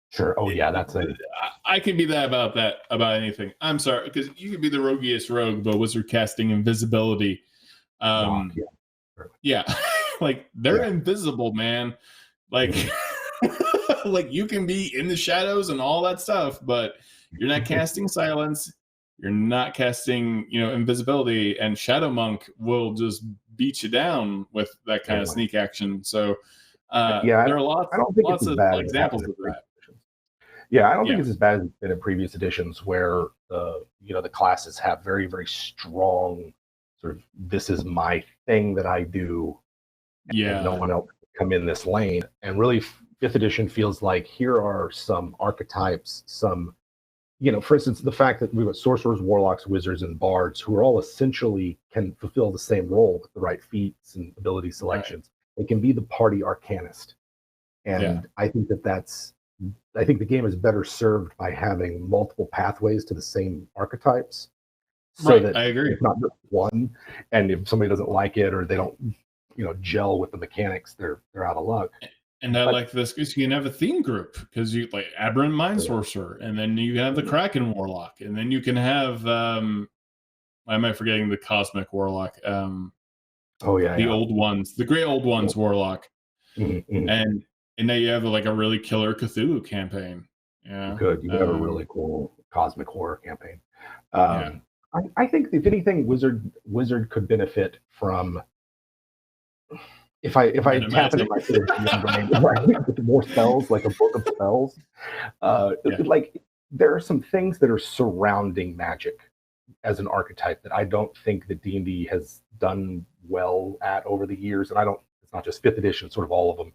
Sure. Oh yeah, that's it. I can be that about anything. I'm sorry, because you could be the roguiest rogue, but wizard casting invisibility. Yeah, like they're invisible, man. Like, like you can be in the shadows and all that stuff, but you're not casting silence. You're not casting, you know, invisibility, and Shadow Monk will just beat you down with that kind of sneak action. So, there are lots of examples of that. Yeah, I don't think it's as bad as it's been in previous editions, where the classes have very, very strong sort of this is my thing that I do, and no one else can come in this lane. And really, 5th edition feels like here are some archetypes, some, you know, for instance, the fact that we've got sorcerers, warlocks, wizards, and bards who are all essentially can fulfill the same role with the right feats and ability selections. They can be the party arcanist, and I think I think the game is better served by having multiple pathways to the same archetypes. So that I agree. It's not just one, and if somebody doesn't like it or they don't, you know, gel with the mechanics, they're out of luck. And I like this because you can have a theme group, because you like Aberrant Mind Sorcerer, and then you have the Kraken Warlock, and then you can have why am I forgetting the Cosmic Warlock? The old ones, the Great Old Ones Warlock, and now you have like a really killer Cthulhu campaign. Yeah, good. You have a really cool cosmic horror campaign. I think if anything, Wizard could benefit from. If I tap into my brain with more spells, like a book of spells, like there are some things that are surrounding magic as an archetype that I don't think that D&D has done well at over the years. And it's not just 5th edition, sort of all of them.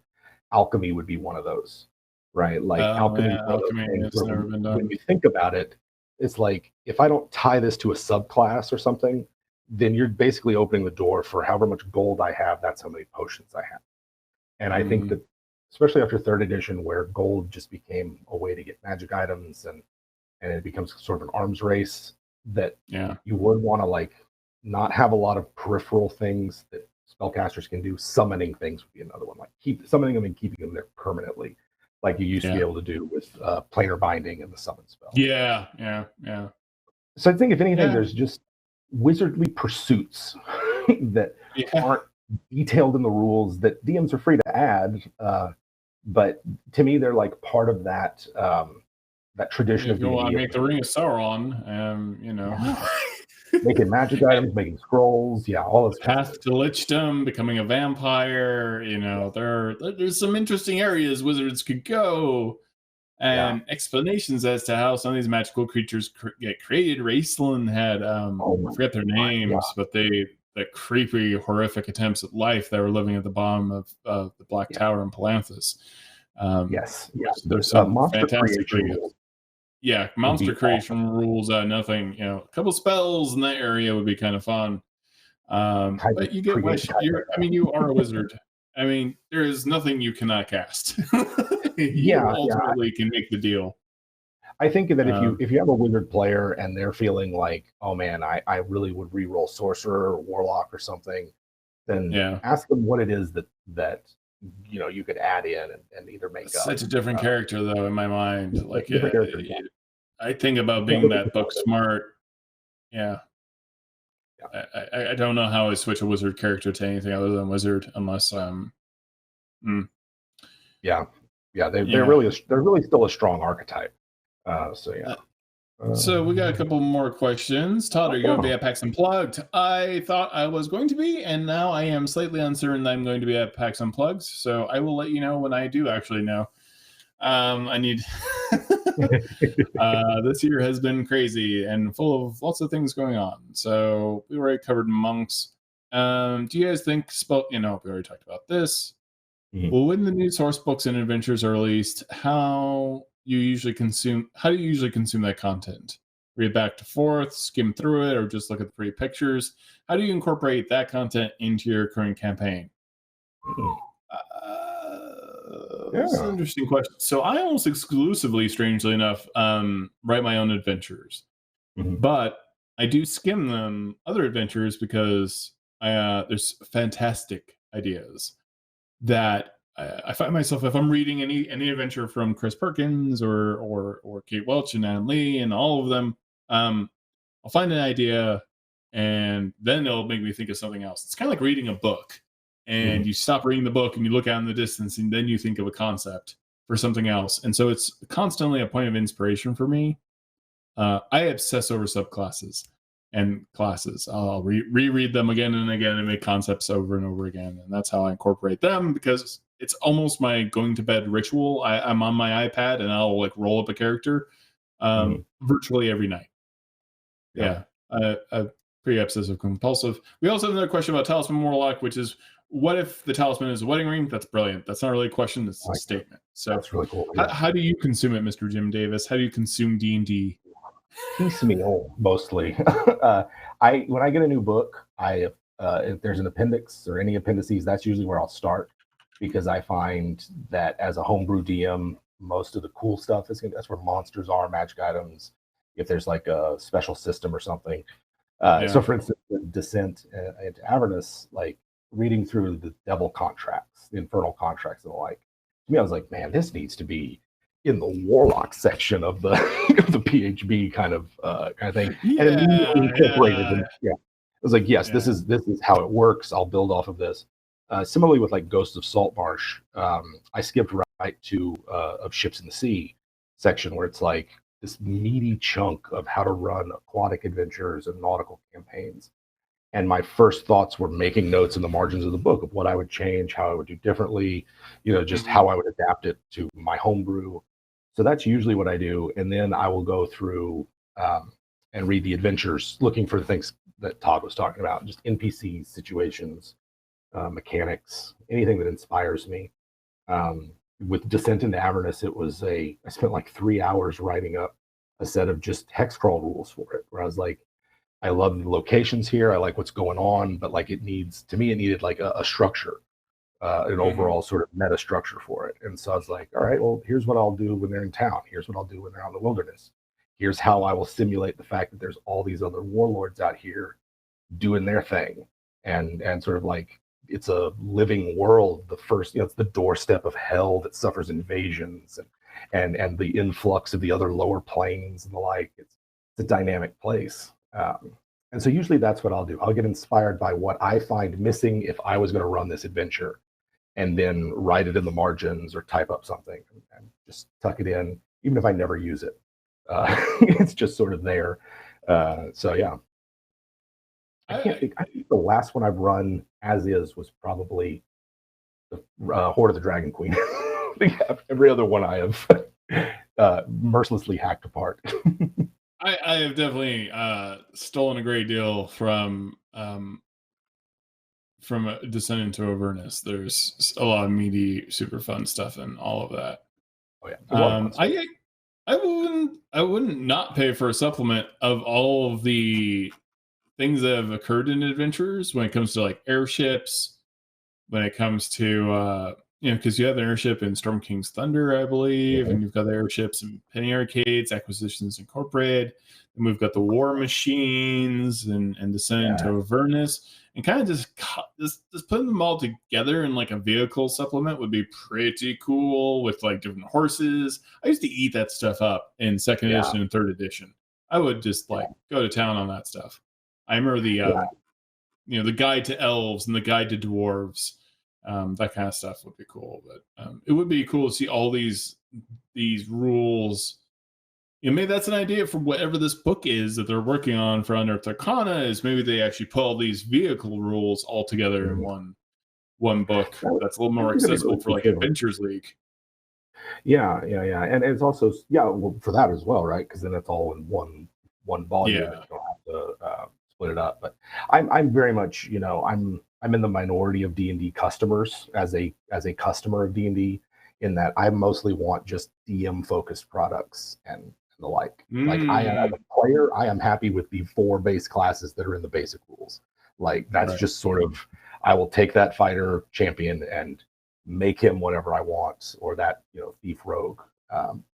Alchemy would be one of those, right? Like alchemy has never been done. When you think about it, it's like, if I don't tie this to a subclass or something, then you're basically opening the door for however much gold I have, that's how many potions I have. And I think that, especially after 3rd edition, where gold just became a way to get magic items, and it becomes sort of an arms race, that you would want to like not have a lot of peripheral things that spellcasters can do. Summoning things would be another one, like keep summoning them and keeping them there permanently, like you used to be able to do with planar binding and the summon spell. So I think if anything, there's just wizardly pursuits that aren't detailed in the rules that DMs are free to add. But to me, they're like part of that that tradition of D&D. I make the D&D. Ring of Sauron, you know. Making magic items, making scrolls, all this path to lichdom, becoming a vampire. You know, there's some interesting areas wizards could go, and explanations as to how some of these magical creatures get created. Raceland had I forget their names, but the creepy, horrific attempts at life that were living at the bottom of the Black Tower in Palanthas. There's some fantastic rules. Yeah, monster creation rules. Nothing. You know, a couple spells in that area would be kind of fun. But you get you are a wizard. I mean, there is nothing you cannot cast. You ultimately can make the deal. I think that if you have a wizard player and they're feeling like, oh man, I really would re-roll sorcerer or warlock or something, then ask them what it is that you could add in and either make such a different character though in my mind. Like I think about being that book smart. I don't know how I switch a wizard character to anything other than wizard unless they're really still a strong archetype. So we got a couple more questions. Todd, are you going to be at PAX Unplugged? I thought I was going to be, and now I am slightly uncertain that I'm going to be at PAX Unplugged. So I will let you know when I do actually know. I need. This year has been crazy and full of lots of things going on. So we already covered monks. Do you guys think we already talked about this. Well, when the new source books and adventures are released, how do you usually consume that content? Read back to forth, skim through it, or just look at the pretty pictures? How do you incorporate that content into your current campaign? That's an interesting question. So I almost exclusively, strangely enough, write my own adventures, but I do skim them other adventures because there's fantastic ideas that I find myself, if I'm reading any adventure from Chris Perkins or Kate Welch and Ann Lee and all of them, I'll find an idea and then it'll make me think of something else. It's kind of like reading a book. And you stop reading the book and you look out in the distance and then you think of a concept for something else. And so it's constantly a point of inspiration for me. I obsess over subclasses and classes. I'll reread them again and again and make concepts over and over again. And that's how I incorporate them because it's almost my going to bed ritual. I'm on my iPad and I'll like roll up a character virtually every night. I'm pretty obsessive compulsive. We also have another question about Talisman Warlock, which is, what if the talisman is a wedding ring? That's brilliant. That's not really a question. It's a statement. So that's really cool. How do you consume it, Mr. Jim Davis? How do you consume D&D? Piecemeal, mostly. When I get a new book, if there's an appendix or any appendices, that's usually where I'll start because I find that as a homebrew DM, most of the cool stuff that's where monsters are, magic items. If there's like a special system or something. So, for instance, Descent into Avernus, like reading through the devil contracts, the infernal contracts and the like, to me, I was like, man, this needs to be in the warlock section of the the PHB kind of thing. And immediately incorporated. I was like, yes, this is how it works. I'll build off of this. Similarly with like Ghosts of Saltmarsh, I skipped right to of Ships in the Sea section where it's like this meaty chunk of how to run aquatic adventures and nautical campaigns. And my first thoughts were making notes in the margins of the book of what I would change, how I would do differently, just how I would adapt it to my homebrew. So that's usually what I do. And then I will go through and read the adventures, looking for the things that Todd was talking about, just NPCs, situations, mechanics, anything that inspires me. With Descent into Avernus, I spent like 3 hours writing up a set of just hex crawl rules for it, where I was like, I love the locations here. I like what's going on, but like it needed like a structure, an overall sort of meta structure for it. And so I was like, all right, well, here's what I'll do when they're in town. Here's what I'll do when they're out in the wilderness. Here's how I will simulate the fact that there's all these other warlords out here doing their thing. And sort of like, it's a living world. It's the doorstep of hell that suffers invasions and the influx of the other lower planes and the like. It's a dynamic place. And so usually that's what I'll do. I'll get inspired by what I find missing if I was going to run this adventure, and then write it in the margins or type up something and just tuck it in, even if I never use it. It's just sort of there. So yeah. I think the last one I've run as is was probably the Horde of the Dragon Queen. I think every other one I have mercilessly hacked apart. I have definitely stolen a great deal from Descent into Avernus. There's a lot of meaty, super fun stuff in all of that. Oh yeah, I wouldn't not pay for a supplement of all of the things that have occurred in adventures when it comes to like airships, when it comes to because you have an airship in Storm King's Thunder, I believe, and you've got the airships in Penny Arcades, Acquisitions Incorporated, and we've got the War Machines and Descent into Avernus, and kind of just putting them all together in like a vehicle supplement would be pretty cool with like different horses. I used to eat that stuff up in second edition and third edition. I would just like go to town on that stuff. I remember the the guide to elves and the guide to dwarves, that kind of stuff would be cool. But it would be cool to see all these rules. Maybe that's an idea for whatever this book is that they're working on for Unearthed Arcana. Is maybe they actually put all these vehicle rules all together in one book that's a little more accessible for like Adventures League. Yeah, and it's also for that as well, right? Because then it's all in one volume. And you don't have to split it up. But I'm very much, I'm in the minority of D&D customers as a customer of D&D, in that I mostly want just DM focused products and the like. Like I as a player, I am happy with the 4 base classes that are in the basic rules. Like that's just sort of, I will take that fighter champion and make him whatever I want, or that thief rogue.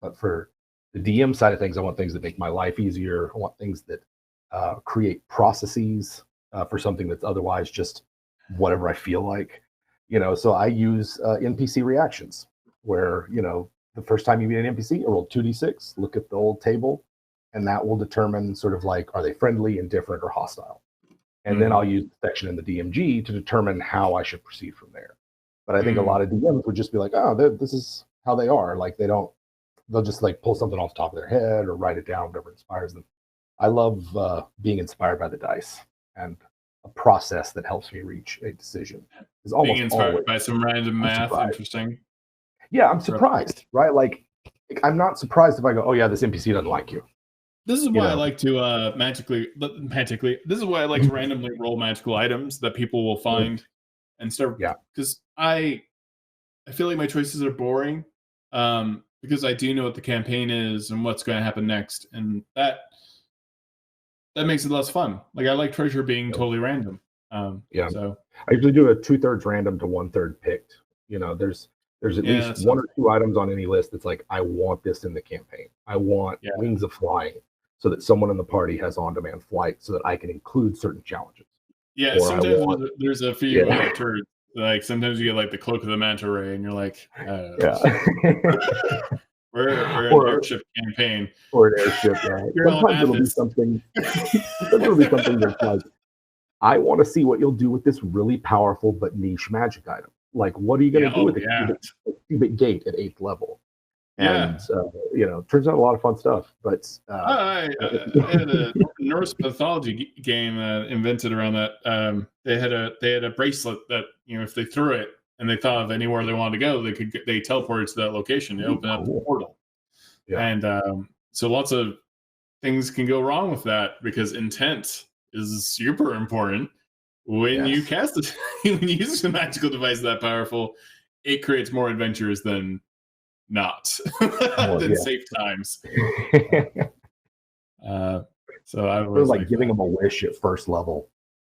But for the DM side of things, I want things that make my life easier. I want things that create processes for something that's otherwise just whatever I feel like. So I use NPC reactions, where the first time you meet an NPC, I roll 2d6, look at the old table, and that will determine sort of like, are they friendly, indifferent, or hostile? And then I'll use the section in the DMG to determine how I should proceed from there. But I think a lot of DMs would just be like, oh, this is how they are. Like they'll just like pull something off the top of their head or write it down, whatever inspires them. I love being inspired by the dice and a process that helps me reach a decision. Is almost being inspired by some random math. Interesting. Yeah, I'm surprised, right? Like I'm not surprised if I go, oh yeah, this NPC doesn't like you. This is why I like to magically. This is why I like to randomly roll magical items that people will find and start. Yeah, because I feel like my choices are boring, because I do know what the campaign is and what's going to happen next, and that makes it less fun. Like I like treasure being totally random. So I usually do a 2/3 random to 1/3 picked. There's at least 1 or 2 items on any list that's like, I want this in the campaign. I want Wings of Flying, so that someone in the party has on-demand flight, so that I can include certain challenges. Yeah, or sometimes there's a few turds. Like sometimes you get like the Cloak of the Manta Ray, and you're like, we're an airship campaign. Or an airship, right? Sometimes it'll be something. It'll be something that's like, I want to see what you'll do with this really powerful but niche magic item. Like, what are you going to do with a cubic gate at 8th level? And turns out a lot of fun stuff. But I had a Norse mythology game invented around that. They had a bracelet that if they threw it and they thought of anywhere they wanted to go, they teleported to that location. They opened up the portal, and so lots of things can go wrong with that, because intent is super important. When you cast it, when you use a magical device that powerful, it creates more adventures than not than safe times. So I was like giving them a wish at first level.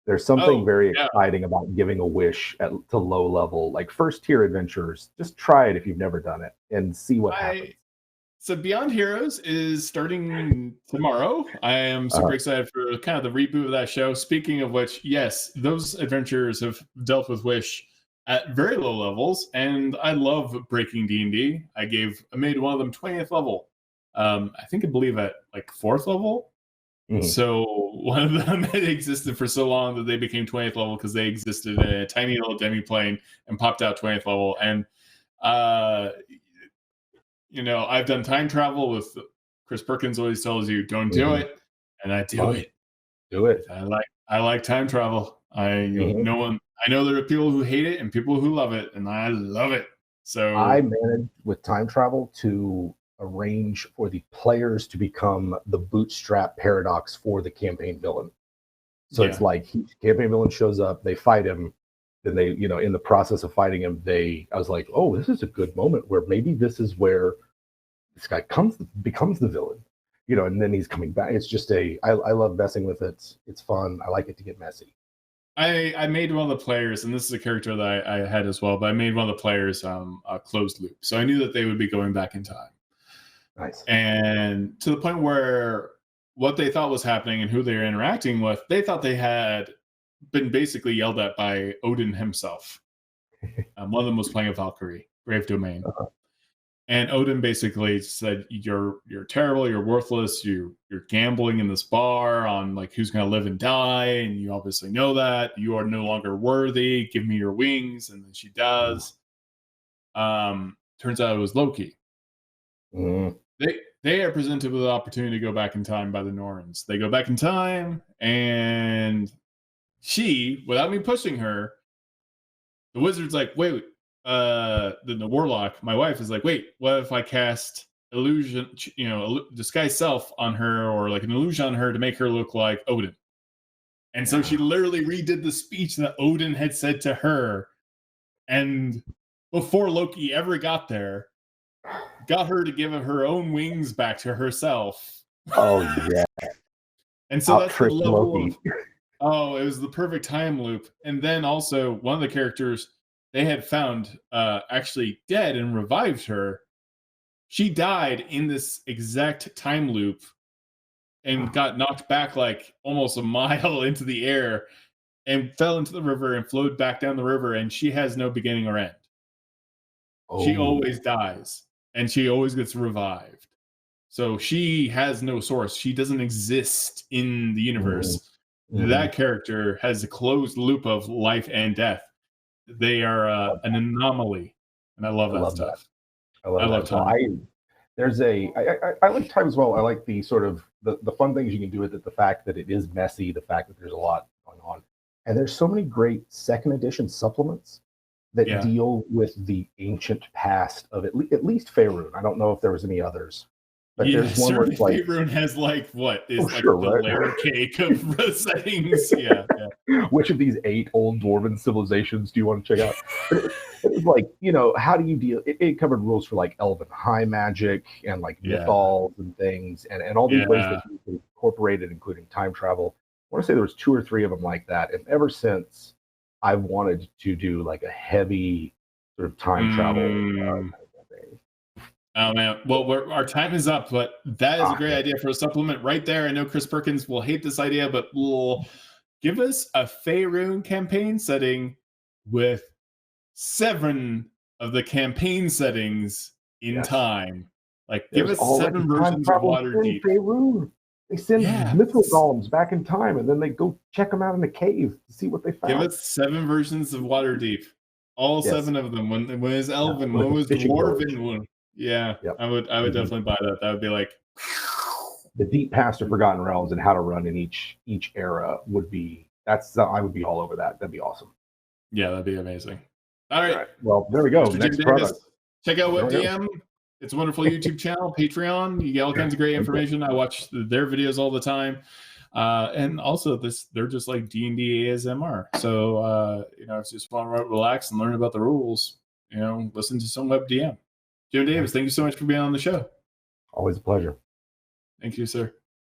There's something very exciting about giving a wish to low level, like first tier adventurers. Just try it if you've never done it and see what happens. So Beyond Heroes is starting tomorrow. I am super excited for kind of the reboot of that show. Speaking of which, yes, those adventurers have dealt with Wish at very low levels, and I love breaking D&D. I made one of them 20th level. I believe at like 4th level. So one of them had existed for so long that they became 20th level because they existed in a tiny little demi-plane and popped out 20th level. And, I've done time travel with Chris Perkins always tells you, don't do it. And I do it. Do it. I like time travel. I know there are people who hate it and people who love it, and I love it. So I managed with time travel to arrange for the players to become the bootstrap paradox for the campaign villain. So it's like campaign villain shows up, they fight him, then they, in the process of fighting him, I was like, oh, this is a good moment where maybe this is where this guy becomes the villain, and then he's coming back. It's just I love messing with it. It's fun. I like it to get messy. I made one of the players, and this is a character that I had as well, but I made one of the players a closed loop. So I knew that they would be going back in time. Nice. And to the point where what they thought was happening and who they were interacting with, they thought they had been basically yelled at by Odin himself. One of them was playing a Valkyrie, Brave Domain. And Odin basically said, you're terrible, you're worthless, you're gambling in this bar on like who's going to live and die, and you obviously know that. You are no longer worthy, give me your wings. And then she does. Turns out it was Loki. They are presented with the opportunity to go back in time by the Norns. They go back in time, and she, without me pushing her, the wizard's like, wait, the warlock, my wife, is like, wait, what if I cast illusion, disguise self on her, or like an illusion on her to make her look like Odin? And so she literally redid the speech that Odin had said to her, and before Loki ever got there, got her to give her own wings back to herself. Oh yeah. And so that's the level of, it was the perfect time loop. And then also one of the characters they had found actually dead and revived her. She died in this exact time loop and got knocked back like almost a mile into the air and fell into the river and flowed back down the river, and she has no beginning or end. She always dies. And she always gets revived. So she has no source. She doesn't exist in the universe. That character has a closed loop of life and death. They are an anomaly. And I love that stuff. I love time. I like time as well. I like the sort of the fun things you can do with it, the fact that it is messy, the fact that there's a lot going on. And there's so many great second edition supplements that deal with the ancient past of at least Faerun. I don't know if there was any others, but there's one where it's like Faerun has like the layer cake of settings. Which of these 8 old dwarven civilizations do you want to check out? But it's like, how do you deal? It covered rules for like elven high magic and like mythols and things, and all these ways that you can incorporate it, including time travel. I want to say there was 2 or 3 of them like that, and ever since, I've wanted to do like a heavy sort of time travel kind of thing. Oh man, well, our time is up, but that is a great idea for a supplement right there. I know Chris Perkins will hate this idea, but will give us a Faerun campaign setting with 7 of the campaign settings in time. Like, give us 7 versions of Waterdeep. Faerun. They send mithril golems back in time, and then they go check them out in a cave to see what they found. Give us 7 versions of Waterdeep. All 7 of them. One was Elven, one was Dwarven, one. I would definitely buy that. That would be like the deep past of Forgotten Realms and how to run in each era would be. I would be all over that. That'd be awesome. Yeah, that'd be amazing. All right. Well, there we go. Next product. Check out WebDM. It's a wonderful YouTube channel, Patreon. You get all kinds of great information. I watch their videos all the time. And also they're just like D&D ASMR. So, if you just want to relax and learn about the rules, listen to some WebDM. Jim Davis, thank you so much for being on the show. Always a pleasure. Thank you, sir.